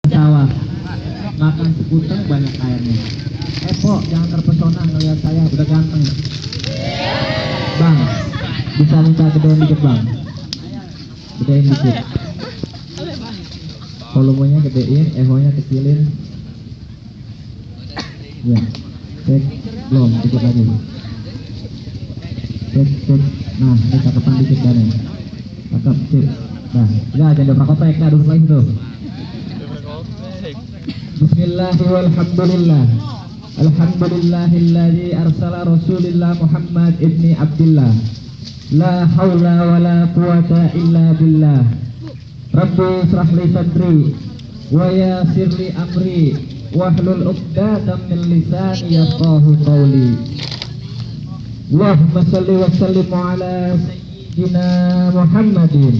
sawah, makan sekuteng banyak airnya. Pok, jangan terpesona ngelihat saya udah ganteng. Bang, bisa minta gedein dikit bang, gedein dikit. Volumenya gedein, ehonya kecilin. Ya, cek, belum, dikit lagi. Cek. Nah, ini cakepan dikit kan ya. Cakep, cek. Nah, ya jangan prakotek, nah duduk lagi tuh. Bismillahirrahmanirrahim. Alhamdulillahilladzi arsala Rasulillah Muhammad ibni Abdillah. La haula wa la quwata illa billah. Rabbi israh li sadri wa yassir li amri wahlul 'uqdatam min lisani yafqahu qawli. Allahumma shalli wa sallim ala sayyidina Muhammadin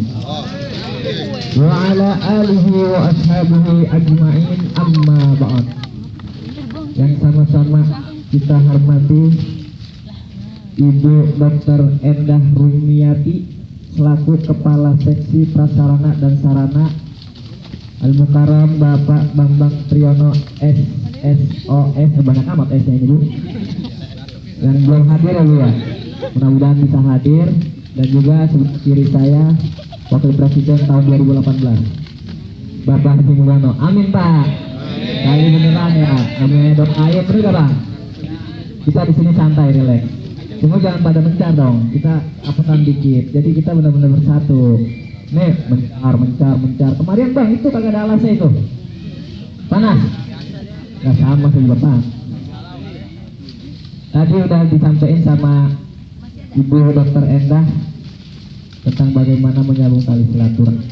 wa ala alihi wa ashabihi ajma'in, amma ba'd. Yang sama-sama kita hormati Ibu Dr. Endah Rumiati selaku Kepala Seksi Prasarana dan Sarana, Al-Mukarram Bapak Bambang Triyono SSOS, banyak amat S-nya ini Bu, yang belum hadir ya Bu ya, mudah-mudahan bisa hadir. Dan juga sebelah kiri saya Wakil Presiden tahun 2018 Bapak Haji Mulyono. Amin Pak. Kali beneran ya, namanya doa ayo bener gak Bang? Kita di sini santai, relax. Cuma jangan pada mencar dong, kita apakan dikit. Jadi kita benar-benar bersatu. Nih, mencar. Kemarin Bang itu kagak ada alasnya itu. Panas? Gak sama sih Bapak. Tadi udah disampaikan sama Ibu Dr. Endah tentang bagaimana menyambung tali silaturahmi.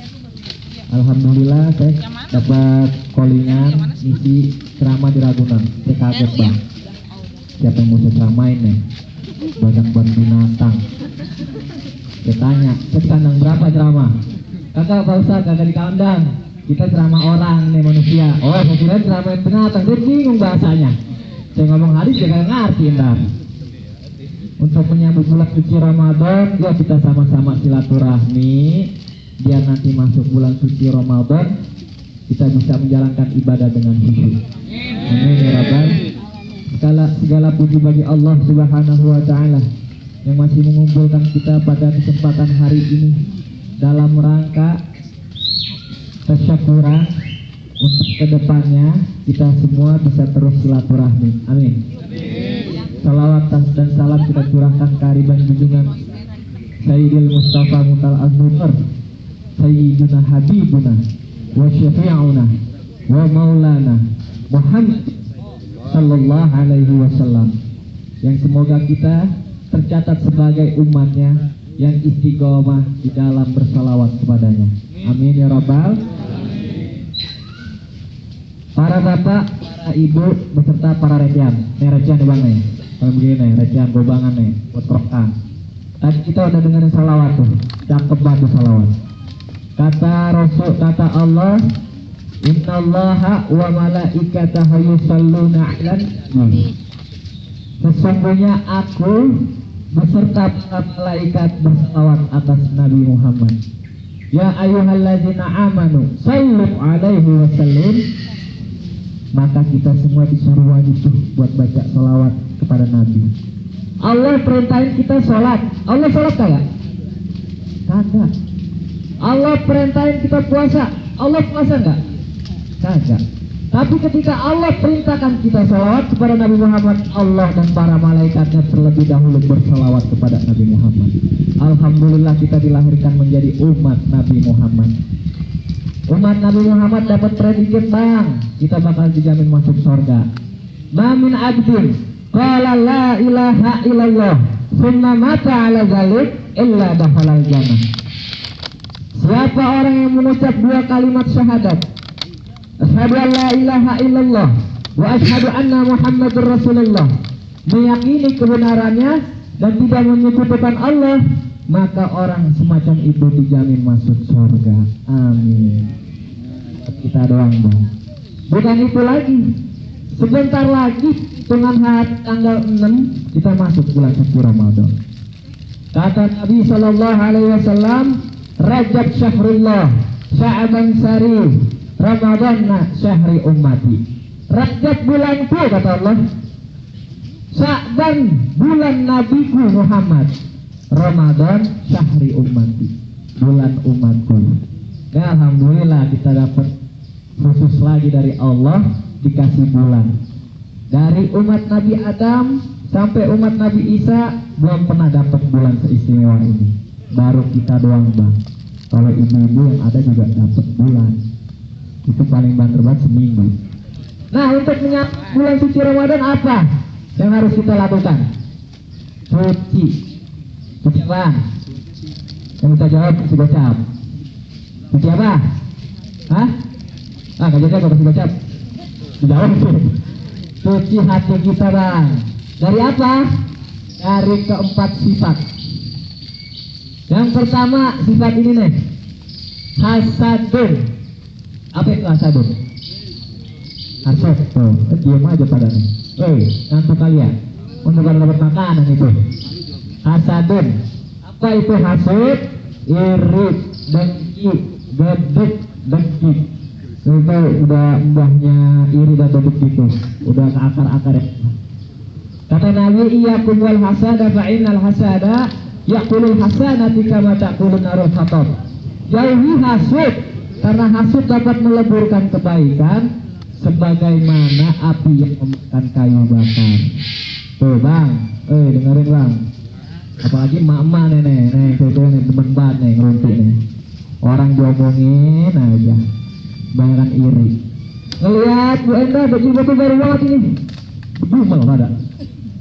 Alhamdulillah saya dapat callingan isi ceramah di Ragunan. Saya kaget Bang, siapa yang mau saya ceramain nih, banyak banget binatang. Saya tanya, saya di kandang berapa ceramah? Kagak Pak Ustaz, kagak di kandang, kita ceramah orang nih manusia. Oh saya kira ceramain binatang, dia bingung bahasanya. Saya ngomong hadis dia kagak ngerti ntar. Untuk menyambut bulan suci Ramadan, ya kita sama-sama silaturahmi biar nanti masuk bulan suci Ramadan kita bisa menjalankan ibadah dengan khusyuk. Amin ya Rabbal. Segala puji bagi Allah Subhanahu wa taala yang masih mengumpulkan kita pada kesempatan hari ini dalam rangka tasyakuran untuk kedepannya kita semua bisa terus silaturahmi. Amin. Salawat dan salam kita curahkan ke hariban junjungan Sayyidil Mustafa Mutal Az-Zufar, Sayyiduna Habibuna wa Syafi'una wa Maulana Muhammad Sallallahu Alaihi Wasallam, yang semoga kita tercatat sebagai umatnya yang istiqomah di dalam bersalawat kepadanya. Amin ya Rabbal. Para bapak, para ibu beserta para recian, recian di mana ya? Kalau begini, recian gobangan nih, buat rokan. Tadi kita udah dengerin salawat tuh, cakep banget salawat. Kata Rasul, kata Allah, Innallaha wa malaikatahu yusholluna 'alan nabi. Sesungguhnya aku beserta para malaikat bersalawat atas Nabi Muhammad. Ya ayyuhalladzina amanu sallu 'alaihi wa sallim. Maka kita semua disuruh wajib buat baca salawat kepada Nabi. Allah perintahin kita sholat. Allah sholat kagak? Kagak. Allah perintahin kita puasa. Allah puasa enggak? Kagak. Tapi ketika Allah perintahkan kita salawat kepada Nabi Muhammad, Allah dan para malaikatnya terlebih dahulu bersalawat kepada Nabi Muhammad. Alhamdulillah kita dilahirkan menjadi umat Nabi Muhammad. Umat Nabi Muhammad dapat predikat Bang, kita bakal dijamin masuk surga. Ma min abdin qala la ilaha illallah summa mata ala zalik illa dakhalal jannah. Siapa orang yang mengucap dua kalimat syahadat, asyhadu an la ilaha illallah wa asyhadu anna Muhammadur Rasulullah, meyakini kebenarannya dan tidak menyekutukan Allah, maka orang semacam itu dijamin masuk surga. Amin. Kita doang Bang. Bukan itu lagi, sebentar lagi hitungan hari tanggal 6 kita masuk bulan suci Ramadan. Kata Nabi Sallallahu Alaihi Wasallam, Rajab syahrullah, Sya'ban sarih, Ramadhan syahri ummati. Rajab bulanku kata Allah. Sya'ban bulan nabiku Muhammad. Ramadan syahri ummati, bulan umatku. Ya alhamdulillah kita dapat khusus lagi dari Allah, dikasih bulan. Dari umat Nabi Adam sampai umat Nabi Isa belum pernah dapat bulan seistimewa ini. Baru kita doang bang. Kalau ibu-ibu yang ada juga dapat bulan. Itu paling banter banget seminggu. Nah, untuk menyambut bulan suci Ramadan apa yang harus kita lakukan? Suci. Suci apa? Yang bisa jawab kasih gocap. Suci apa? Hah? Gak jadi aku kasih gocap. Dijawab. Suci hati kita bang. Dari apa? Dari keempat sifat. Yang pertama sifat ini nih, hasadun. Apa itu hasadun? Hasad tuh, diam aja pada nih. Ngantuk kalian. Untuk dapat makanan itu. Hasadun. Apa itu hasud? Iri, dengki, gedek, dengki. Itu udah mbahnya iri dan dengki itu. Udah ke akar-akar ya. Kata Nabi, iyyakum wal hasada fa innal hasada yaqulul hasanati kama taqulun narul hatab. Jauhi hasud, karena hasud dapat meleburkan kebaikan sebagaimana api yang memakan kayu bakar. Tuh bang, dengerin bang. Apalagi mak-mak nenek, tuh nih temen banget nih ngeruntuk nih. Orang diomongin aja, banyakan iri. Ngelihat Bu Enda baju batu baru banget ini. Dumel pada.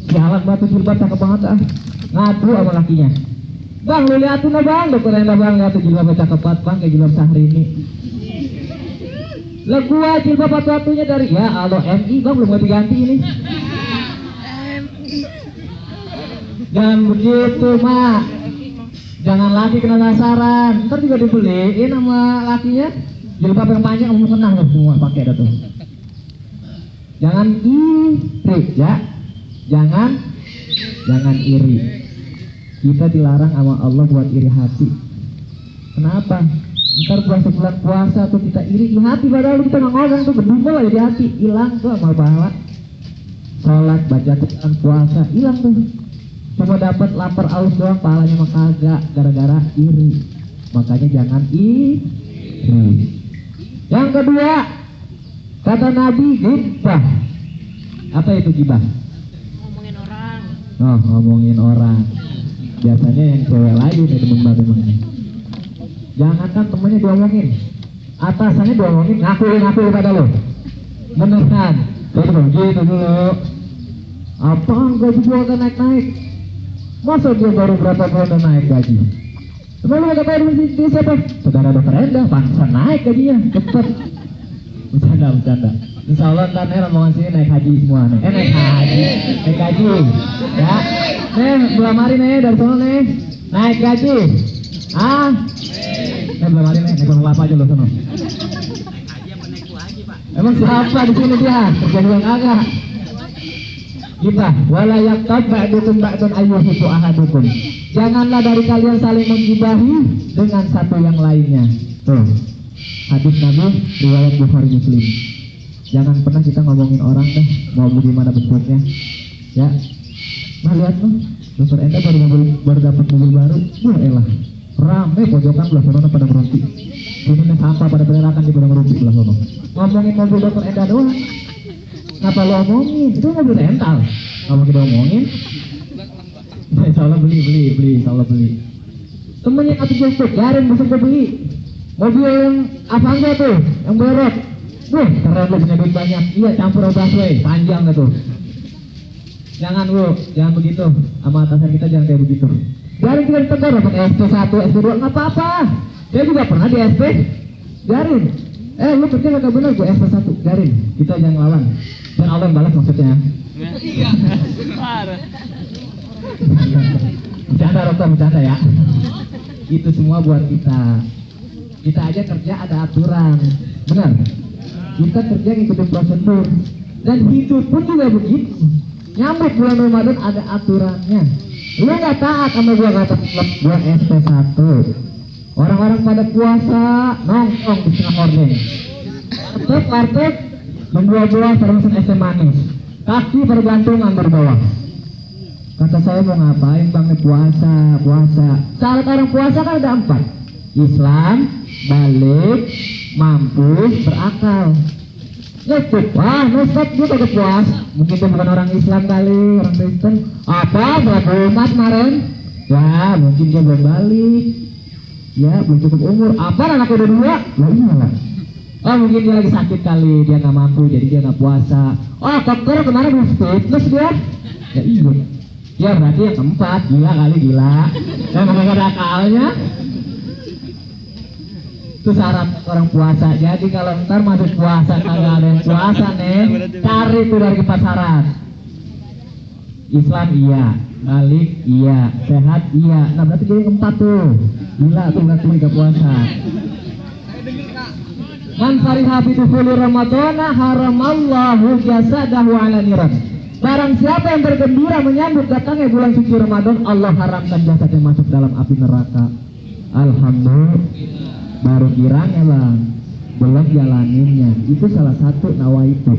Sialan batu jilbab cakep banget ah. Ngadu sama lakinya. Bang, lu liatin lah bang, dokter Enda bang, lihat jilbab cakep banget bang, kayak jilbab Syahrini. Lah gua jilbab batu-batunya dari ya Allah MI bang, belum ganti-ganti ini. Jangan begitu mak. Jangan laki kena nasaran. Ntar juga dibeliin sama lakinya jilbab yang panjang, kamu senang loh semua pakai dah tuh. Jangan iri ya. Jangan iri. Kita dilarang sama Allah buat iri hati. Kenapa? Ntar sebulan puasa tuh kita iri di hati, padahal kita nggak ngomong tuh berdumel aja di hati, hilang tuh amal pahala. Sholat, baca Quran, puasa, hilang tuh. Cuma dapat lapar aus doang, pahalanya mah kagak, gara-gara iri. Makanya jangan iri. Yang kedua, kata Nabi, ghibah. Apa itu ghibah? Ngomongin orang. Oh, ngomongin orang. Biasanya yang cewek lagi nih temen-temen. Jangan kan temennya diomongin, atasannya diomongin, ngakuin pada lo. Bener kan? Jadi begitu dulu. Apa gaji gua akan naik-naik? Masa dia baru berapa bulan udah naik gaji? Coba lu kata di siapa? Saudara dokter Enda, pantesan naik gajinya, cepet. Bercanda. Insya Allah ntar nih rombongan sini naik haji semua nih. Naik haji. Ya. Nih, bulan hari nih dari sana nih naik gaji. Belum hari nih, naik kelapa aja lo sono. Emang siapa di sini dia? Kerja juga kagak. Kita wala yaktab ba'dukum ba'dun ayyuhibbu ahadukum. Janganlah dari kalian saling menggibahi dengan satu yang lainnya. Tuh. Hadis Nabi riwayat Bukhari Muslim. Jangan pernah kita ngomongin orang deh, mau bagaimana bentuknya. Ya. Nah lihat tuh, Dokter Enda baru dapat mobil baru. Elah. Rame pojokan belah sono pada ngerumpi. Ini nih sampah pada penerakan di pada ngerumpi belah sono. Ngomongin mobil Dokter Enda doang. Ngapa lo omongin? Itu mobil rental. Kalau kita omongin, insyaallah beli. Temennya atu jemput, garin besok gue beli. Mobil yang apa enggak tuh? Yang berok. Keren lo punya duit banyak. Iya, campur busway, panjang gitu. Jangan begitu. Sama atasan kita jangan kayak begitu. Garin kita ditegur dapat SP1, SP2 nggak apa-apa. Dia juga pernah di SP. Garin. Lu kerja nggak benar, gue SP1. Garin. Kita jangan lawan. Dan Allah yang balas maksudnya. Iya. Parah. Bercanda ya. Itu semua buat kita. Kita aja kerja ada aturan. Benar? Kita kerja ngikutin prosedur. Dan hidup pun juga begitu. Nyambut bulan Ramadan ada aturannya. Lu nggak taat sama gua kata gua SP1. Orang-orang pada puasa nongkrong di tengah hordeng. Tetap warteg membuah-buah terus es teh manis. Kaki bergantungan berbawah. Kata saya mau ngapain bang? Puasa. Syarat orang puasa kan ada 4. Islam, balik, mampu, berakal. Nyekut, wah Ustaz dia kagak puas. Mungkin dia bukan orang Islam kali, orang Kristen. Apa, berapa umat kemarin? Ya, mungkin dia belum balik. Ya, belum cukup umur. Apa, anaknya udah 2? Ya iyalah. Oh, mungkin dia lagi sakit kali, dia gak mampu, jadi dia gak puasa. Oh, dokter kemarin belum fitness dia. Ya iya. Ya berarti yang keempat, gila kali, gila. Yang gak ada akalnya. Itu syarat orang puasa. Jadi kalau ntar masuk puasa kagak ada yang puasa nih, cari tuh dari 4 syarat. Islam iya, balik iya, sehat iya. Nah berarti jadi 4 tuh. Gila tuh berarti gak puasa. Man fariha bi dukhuli ramadhana haramallahu jasadahu 'ala niran. Barang siapa yang bergembira menyambut datangnya bulan suci Ramadan, Allah haramkan jasadnya masuk dalam api neraka. Alhamdulillah. Baru girangnya bang, belum jalaninnya. Itu salah satu nawaitu.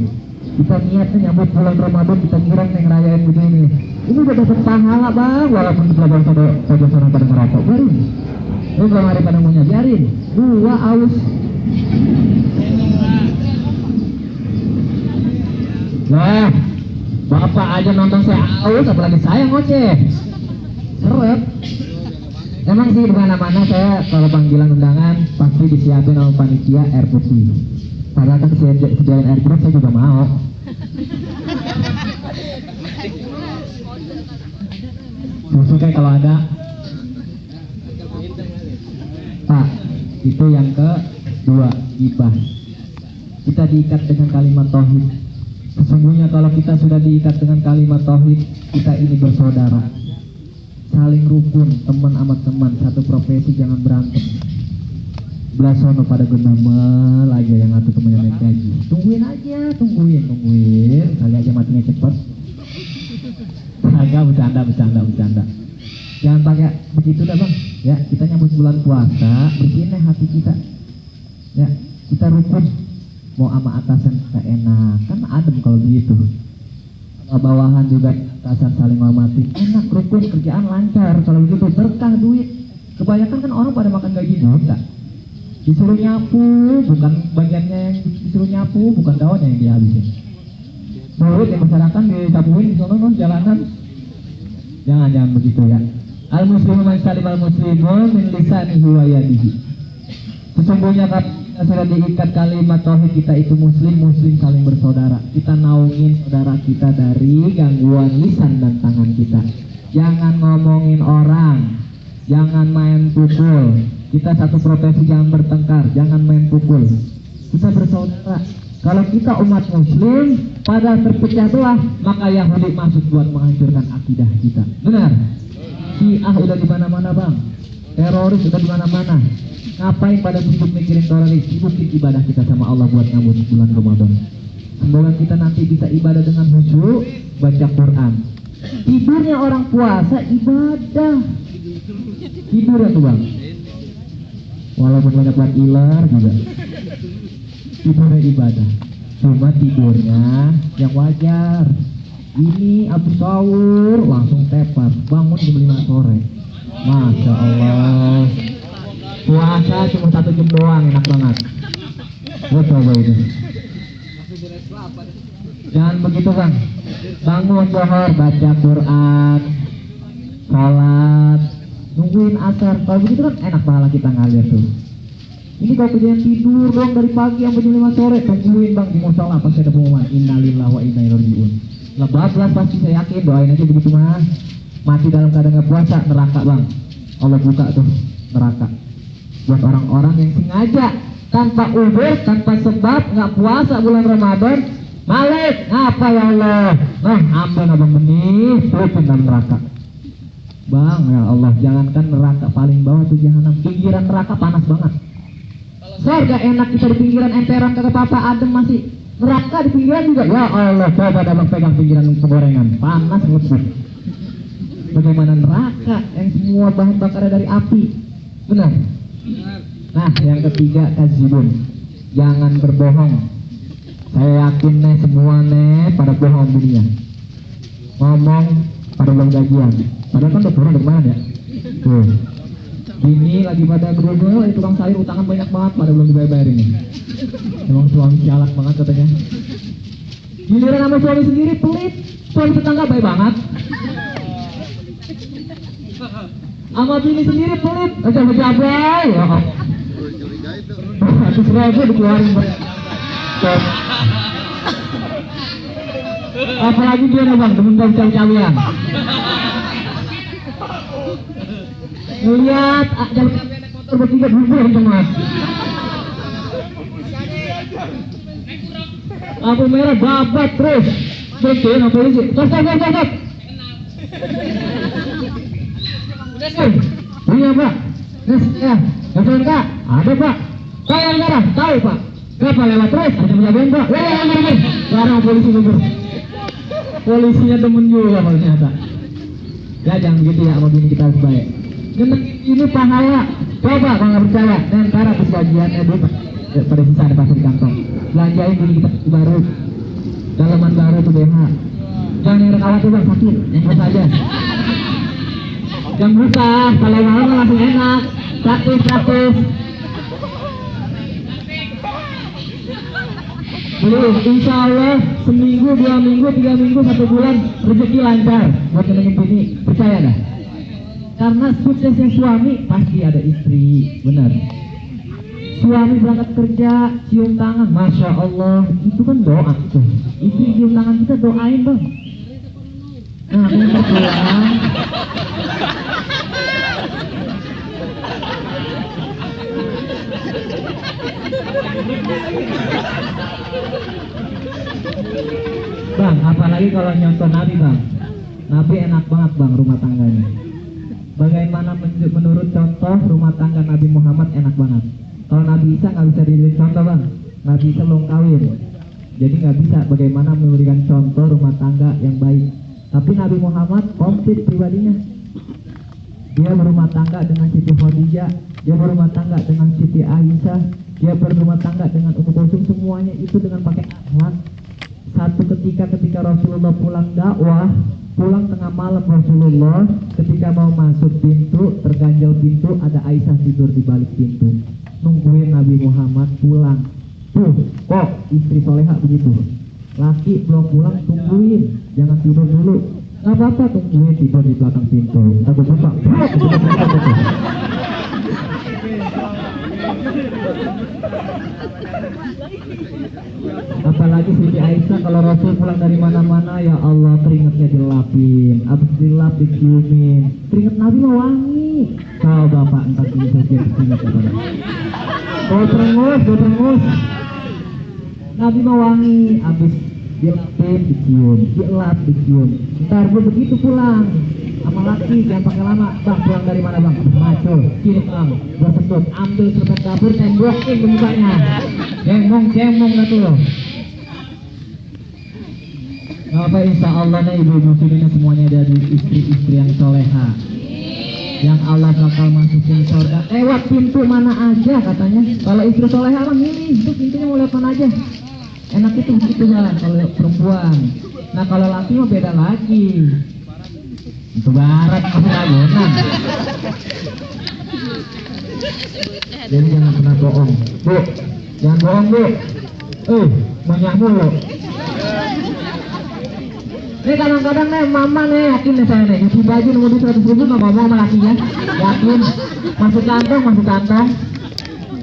Kita niatnya nyambut bulan Ramadan, kita girang yang ngerayain begini. Ini udah dapat pahala bang, walaupun kita saja seorang pada ngerokok. Biarin. Lu gak ngari pada munya, biarin. Gua aus. Nah, bapak aja nonton saya aus, apalagi saya ngoceh. Seret. Emang sih di mana-mana saya kalau panggilan undangan pasti disiapin sama panitia air putih. Padahal kan sediain air jeruk saya juga mau. Susu kayak kalau ada. Pak, itu yang kedua, ibah. Kita diikat dengan kalimat tauhid. Sesungguhnya kalau kita sudah diikat dengan kalimat tauhid, kita ini bersaudara. Saling rukun, teman amat teman, satu profesi, jangan berantem. Belasono pada genamel aja yang ngatur temennya naik gaji. Tungguin aja, tungguin. Kali aja matinya cepet. Agak bercanda. Jangan pakai begitu dah bang. Ya, kita nyambut bulan puasa, bersihin hati kita. Ya, kita rukun. Mau sama atasan kita enak, kan adem kalau begitu. Sama bawahan juga atasan saling hormati, enak, rukun, kerjaan lancar. Kalau begitu berkah duit. Kebanyakan kan orang pada makan gaji juta. Disuruh nyapu, bukan bagiannya yang disuruh nyapu, bukan daunnya yang dihabisin. Duit yang masyarakat disapuin di sana jalanan. Jangan begitu ya. Al muslimu man salim al muslimun min lisanihi wa yadihi. Sesungguhnya kita sudah diikat kalimat tauhid, kita itu muslim saling bersaudara. Kita naungin saudara kita dari gangguan lisan dan tangan kita. Jangan ngomongin orang, jangan main pukul. Kita satu profesi, jangan bertengkar, jangan main pukul. Kita bersaudara. Kalau kita umat muslim pada terpecah belah, maka Yahudi masuk buat menghancurkan akidah kita. Benar? Syiah udah di mana-mana bang, teroris udah di mana-mana. Ngapain pada sibuk mikirin teroris? Sibukin ibadah kita sama Allah buat nyambut bulan Ramadan. Semoga kita nanti bisa ibadah dengan khusyuk, baca Quran. Tidurnya orang puasa ibadah. Tidur ya tuh bang. Walaupun banyak banget iler juga. Tidurnya ibadah. Cuma tidurnya yang wajar. Ini habis sahur langsung tepar, bangun jam 5 sore. Masya Allah. Puasa cuma 1 jam doang, enak banget. Gue coba itu. Jangan begitu bang. Bangun zuhur, baca Quran, sholat, nungguin asar. Kalau begitu kan enak pahala kita ngalir tuh. Ini kalau kejadian tidur dong dari pagi sampai jam 5 sore, tungguin bang di musola pasti ada pengumuman innalillahi wa inna ilaihi raji'un. Lebas pasti, saya yakin, doain aja begitu mah. Mati dalam keadaan nggak puasa, neraka bang. Allah buka tuh neraka buat orang-orang yang sengaja tanpa udzur, tanpa sebab nggak puasa bulan Ramadan. Malik, ngapa ya Allah? Nah, ambil abang benih, tutup dalam neraka. Bang, ya Allah, jangankan neraka paling bawah tuh jahanam, pinggiran neraka panas banget. Surga enak, kita di pinggiran emperan kata papa adem masih. Neraka di pinggiran juga. Ya Allah, coba abang pegang pinggiran kegorengan, panas ngebut. Bagaimana neraka yang semua bahan bakarnya dari api? Benar. Nah, yang ketiga kazibun. jangan berbohong. Saya yakin nih semua nih pada bohong dunia. Ngomong pada belum gajian. Padahal kan udah dari mana ya? Tuh. Bini lagi pada berubah, tukang sayur utangan banyak banget pada belum dibayar ini. Emang suami sialat banget katanya. Giliran sama suami sendiri pelit, suami tetangga baik banget. Sama bini sendiri pelit, aja berjabai ya. 100.000 dikeluarin buat. Apalagi dia nih bang, temen cawe-cawean. Lihat, jalan motor bertiga bubur teman. Lampu merah babat terus. Berhenti sama polisi. Stop. Iya pak. Ya, jalan kak. Ada pak. Pak yang merah, tahu pak. Kenapa lewat terus? Ada penjagaan pak. Sekarang polisi bubur. Polisinya temen juga kalau ternyata. Ya jangan begitu ya sama bini kita harus baik. Ini pahala. Coba kalau nggak percaya, ntar habis gajian dulu pada sisa ada pasar di kantong. Belanjain bini kita baru, dalaman baru tuh BH. Jangan yang khawatir bang sakit, yang biasa aja. Yang buka, kalau malam langsung enak, praktis. Beli, insya Allah seminggu, 2 minggu, 3 minggu, 1 bulan rezeki lancar buat nyenengin bini, percaya dah. Karena suksesnya suami pasti ada istri, benar. Suami berangkat kerja, cium tangan, masya Allah, itu kan doa tuh. Istri cium tangan kita doain bang. Nah, aku yang pulang. Bang, apalagi kalau nyontoh Nabi bang. Nabi enak banget bang rumah tangganya. Bagaimana menurut contoh rumah tangga Nabi Muhammad enak banget. Kalau Nabi Isa nggak bisa dijadiin contoh bang. Nabi Isa belum kawin, jadi nggak bisa bagaimana memberikan contoh rumah tangga yang baik. Tapi Nabi Muhammad komplit pribadinya. Dia berumah tangga dengan Siti Khadijah, dia berumah tangga dengan Siti Aisyah, dia berumah tangga dengan Ummu Kulsum, semuanya itu dengan pakai akhlak. Satu ketika Rasulullah pulang dakwah, pulang tengah malam Rasulullah, ketika mau masuk pintu, terganjal pintu, ada Aisyah tidur di balik pintu, nungguin Nabi Muhammad pulang. Tuh, kok istri soleha begitu? Laki belum pulang, tungguin, jangan tidur dulu. Gak apa-apa, tungguin tidur di belakang pintu. Takut buka. Apalagi Siti Aisyah kalau Rasul pulang dari mana-mana, ya Allah keringetnya dilapin, abis dilap diciumin. Keringet Nabi mah wangi. Kau bapak entar ini saja keringet kepada. Kau terengus. Nabi mah wangi, abis dilapin dicium, dilap dicium. Ntar gue begitu pulang sama laki, jangan pakai lama. Bang pulang dari mana bang? Maco, kiri bang, gue sedot, ambil serbet dapur, tembokin ke mukanya. Cemong dah tuh. Apa insya Allah nih ibu-ibu ini semuanya dari istri-istri yang soleha, yang Allah bakal masukin surga lewat pintu mana aja katanya. Kalau istri soleha mah milih itu pintunya mau lewat mana aja. Enak itu begitu kan kalau perempuan. Nah kalau laki mah beda lagi. Itu barat masih lagunan. Jadi jangan pernah bohong, bu. Jangan bohong bu. Banyak mulu. Ini kadang-kadang nih mama nih yakin nih saya nih isi baju nomor 100.000 nggak ngomong sama lakinya. Yakin masuk kantong.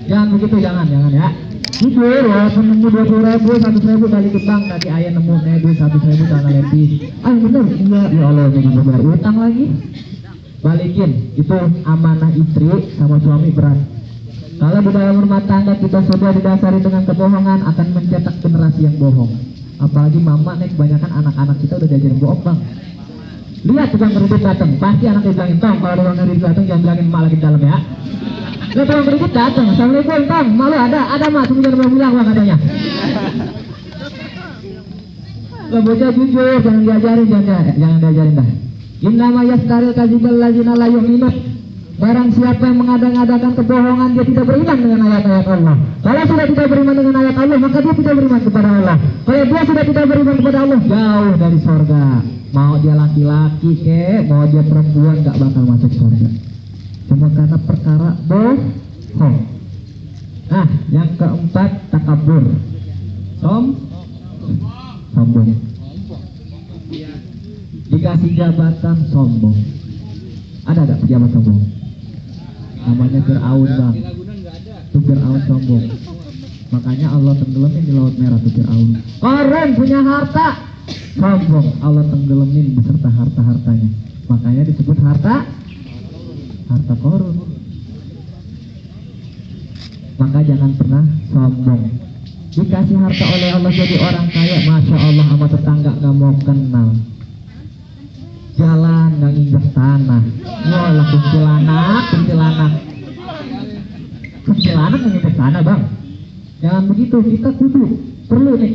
Jangan begitu, jangan ya. Jujur ya, nemu 20.000, 100.000 balik ke bank, tadi ayah nemu duit 100.000 tanah lebih. Bener, enggak, ya Allah jadi bayar utang lagi. Balikin, itu amanah istri sama suami berat. Kalau di dalam rumah tangga kita sudah didasari dengan kebohongan, akan mencetak generasi yang bohong. Apalagi mama nih, kebanyakan anak-anak kita udah diajarin bohong bang. Lihat tukang kredit datang, pasti anaknya bilangin, Tong kalau tukang kredit datang jangan bilangin emak lagi di dalam ya. Lihat tukang kredit datang, Assalamualaikum Tong, malu ada mak, tunggu jangan bilang bang katanya. Gak bocah jujur, jangan diajarin dah. Innama yastaril kadzibal ladzina la yu'minun. Barang siapa yang mengada-ngadakan kebohongan, dia tidak beriman dengan ayat-ayat Allah. Kalau sudah tidak beriman dengan ayat Allah, maka dia tidak beriman kepada Allah. Kalau dia sudah tidak beriman kepada Allah, jauh dari surga. Mau dia laki-laki mau dia perempuan, gak bakal masuk surga. Cuma karena perkara bohong. Nah, yang keempat, takabur. Sombong. Dikasih jabatan sombong. Ada gak pejabat sombong? Namanya Fir'aun, bang. Itu Fir'aun sombong. Makanya Allah tenggelamin di Laut Merah tuh Fir'aun. Korun punya harta, sombong. Allah tenggelamin beserta harta-hartanya. Makanya disebut harta korun. Maka jangan pernah sombong. Dikasih harta oleh Allah jadi orang kaya, masya Allah, sama tetangga gak mau kenal. Jalan gak nginjak tanah. Walah kuntilanak nginjak tanah, bang. Jangan begitu, kita perlu nih.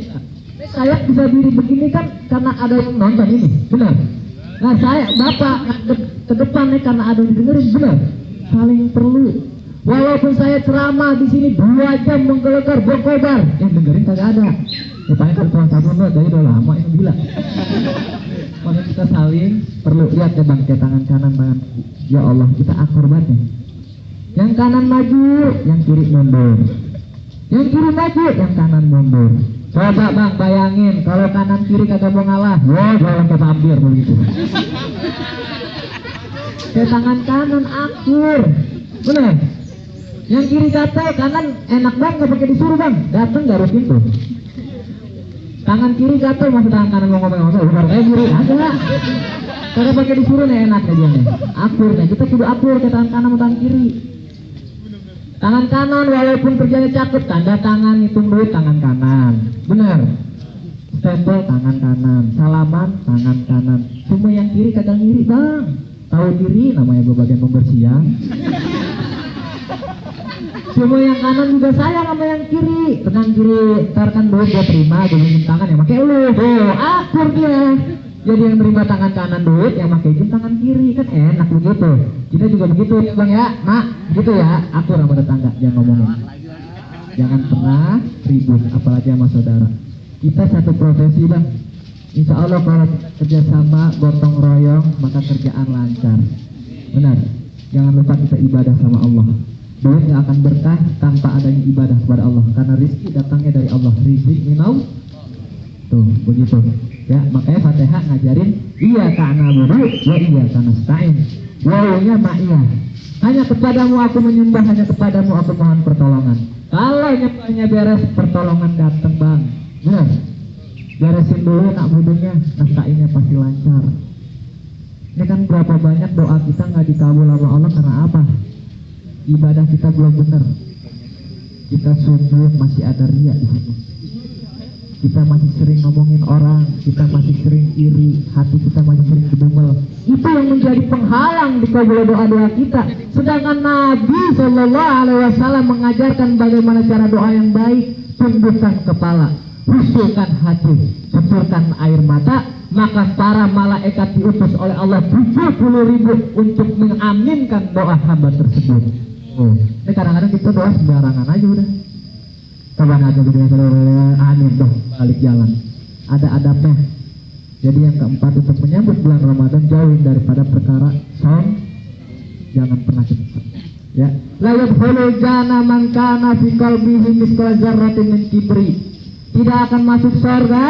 Saya bisa diri begini kan karena ada yang nonton ini, benar. Nah saya, bapak ke depan nih karena ada yang dengerin, benar. Saling perlu. Walaupun saya ceramah di sini 2 jam menggelegar berkobar, yang dengerin kagak ada. Ya paling kalau tuan sabun dari udah lama ini gila. Makanya kita saling perlu. Lihat ya bang, tangan kanan tangan. Ya Allah, kita akur banget nih. Yang kanan maju, yang kiri mundur. Yang kiri maju, yang kanan mundur. Coba bang bayangin kalau kanan kiri kagak mau ngalah, jalan ke vampir begitu. Ke tangan kanan akur, bener. Yang kiri gatel, kanan enak bang, nggak pakai disuruh bang, dateng garuk pintu. Tangan kiri gatel, masuk tangan kanan mau ngomong-ngomong, bukan kayak kiri, ada. Kagak pakai disuruh nih enak nih dia nih. Akur nih, kita kudu akur ke tangan kanan sama tangan kiri. Tangan kanan walaupun kerjanya cakep, tanda tangan, hitung duit tangan kanan, bener. Stempel tangan kanan, salaman tangan kanan. Cuma yang kiri kagak ngiri bang, tahu diri namanya gue bagian pembersihan. Cuma yang kanan juga sayang sama yang kiri. Tenang kiri, ntar kan duit gue terima, gue minjem tangan yang pakai lu. Akur dia. Jadi yang terima tangan kanan duit, yang pakai izin tangan kiri, kan enak begitu. Kita juga begitu ya bang ya, mak, begitu ya. Akur sama tetangga, jangan ngomongin. Jangan pernah ribut, apalagi sama saudara. Kita satu profesi bang. Insya Allah kalau kita kerjasama, gotong royong, maka kerjaan lancar. Benar. Jangan lupa kita ibadah sama Allah. Duit gak akan berkah tanpa adanya ibadah kepada Allah, karena rizki datangnya dari Allah. Rizki minau tuh begitu ya. Makanya Fatihah ngajarin iya kana na'budu wa iya kana nasta'in. Wawunya ma'iyah, hanya kepadamu aku menyembah, hanya kepadamu aku mohon pertolongan. Kalau nyembahnya beres, pertolongan datang bang. Benar. Beresin dulu na'budunya, nasta'innya pasti lancar. Ini kan berapa banyak doa kita nggak dikabul sama Allah karena apa? Ibadah kita belum benar. Kita sujud masih ada riya di situ. Kita masih sering ngomongin orang, kita masih sering iri, hati kita masih sering gedumel. Itu yang menjadi penghalang dikabul doa-doa kita. Sedangkan Nabi Shallallahu Alaihi Wasallam mengajarkan bagaimana cara doa yang baik. Tundukkan kepala, khusyukkan hati, cucurkan air mata, maka para malaikat diutus oleh Allah 70.000 untuk mengaminkan doa hamba tersebut. Ini kadang-kadang kita doa sembarangan aja udah. Coba aja amin dong, balik jalan. Ada adabnya. Jadi yang keempat, untuk menyambut bulan Ramadan jauhin daripada perkara jangan pernah cepat. Ya. La yadkhulul jannah man kana fi qalbihi mithqala dzarratin min kibri. Tidak akan masuk surga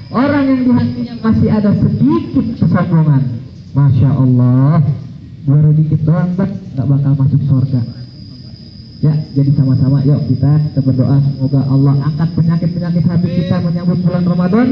orang yang di hatinya masih ada sedikit kesombongan. Masya Allah, baru dikit doang bang, nggak bakal masuk surga. Ya, jadi sama-sama yuk kita berdoa semoga Allah angkat penyakit-penyakit hati kita menyambut bulan Ramadan.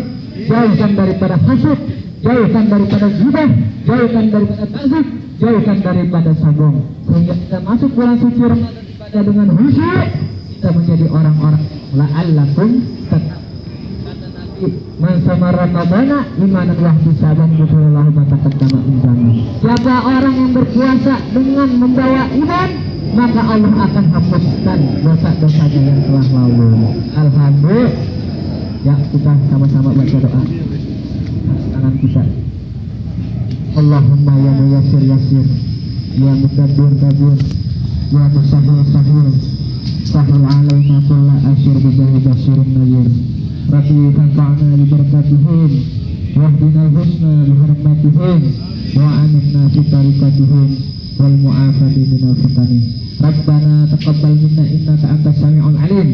Jauhkan daripada hasud, jauhkan daripada ghibah, jauhkan daripada takzib, jauhkan daripada sombong, sehingga kita masuk bulan suci Ramadan ibadah dengan khusyuk. Kita menjadi orang-orang la'allakum tattaqun. Man sama Ramadana imanan wa ihtisaban ghufrallahu ma taqaddama min dzambi. Siapa orang yang berpuasa dengan membawa iman, maka Allah akan hapuskan dosa-dosanya yang telah lalu. Alhamdulillah. Ya, kita sama-sama baca doa. Tangan kita. Allahumma ya muyassir yassir, Ya mukabbir kabir, ya musahhil sahhil, sahhil alaina kulla asyir bijahi basyirun nadhir. Rabbi fanfa'na bi barakatihim wahdina al-husna bi hurmatihim wa anifna fi tariqatihim wal mu'afati minal fitani. Rabbana taqabbal minna innaka antas sami'ul alim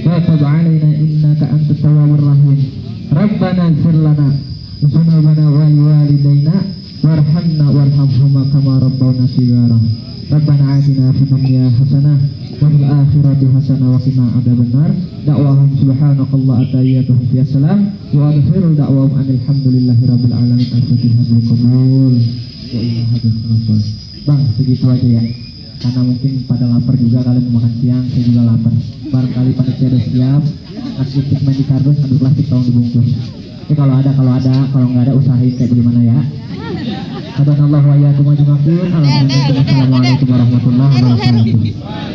wa tub 'alaina innaka antat tawwabur rahim. Rabbana ighfir lana dzunubana wa liwalidayna warhamna warhamhuma kama rabbawna shighara. Rabbana atina fid dunya hasanah wa fil akhirati hasanah wa qina adzabannar. Da'wahum subhanakallah atayyatuhum fi salam wa akhiru da'wahum alhamdulillahi rabbil alamin. Al-Fatihah bil qabul wa ila hadis rasul. Bang, segitu aja ya. Karena mungkin pada lapar juga, kalian mau makan siang, saya juga lapar. Barangkali panitia udah siap, nasi utik main di kardus, aduk plastik tolong dibungkus. Kalau ada, kalau nggak ada usahain kayak gimana ya. Hadanallahu wa iyyakum ajma'in. Assalamualaikum warahmatullahi wabarakatuh.